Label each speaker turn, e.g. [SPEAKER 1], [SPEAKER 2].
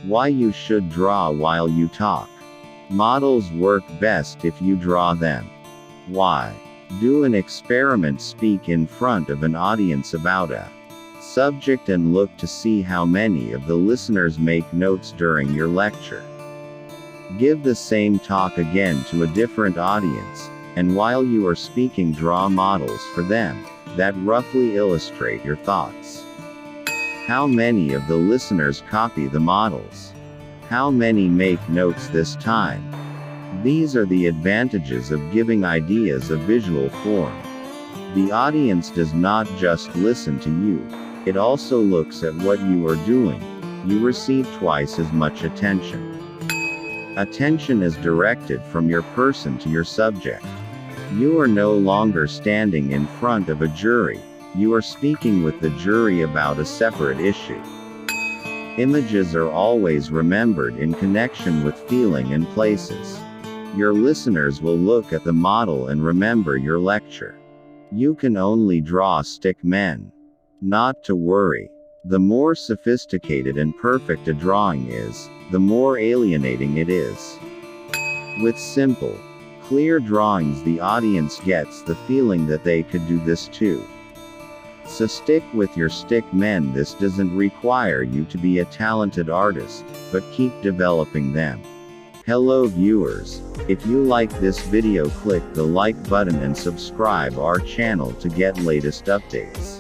[SPEAKER 1] Why you should draw while you talk. Models work best if you draw them. Why? Do an experiment. Speak in front of an audience about a subject and look to see how many of the listeners make notes during your lecture. Give the same talk again to a different audience, and while you are speaking, draw models for them that roughly illustrate your thoughts. How many of the listeners copy the models? How many make notes this time? These are the advantages of giving ideas a visual form. The audience does not just listen to you, it also looks at what you are doing. You receive twice as much attention. Attention is directed from your person to your subject. You are no longer standing in front of a jury, you are speaking with the jury about a separate issue. Images are always remembered in connection with feeling and places. Your listeners will look at the model and remember your lecture. You can only draw stick men. Not to worry. The more sophisticated and perfect a drawing is, the more alienating it is. With simple, clear drawings, the audience gets the feeling that they could do this too. So stick with your stick men. This doesn't require you to be a talented artist, but keep developing them. Hello viewers, if you like this video, click the like button and subscribe our channel to get latest updates.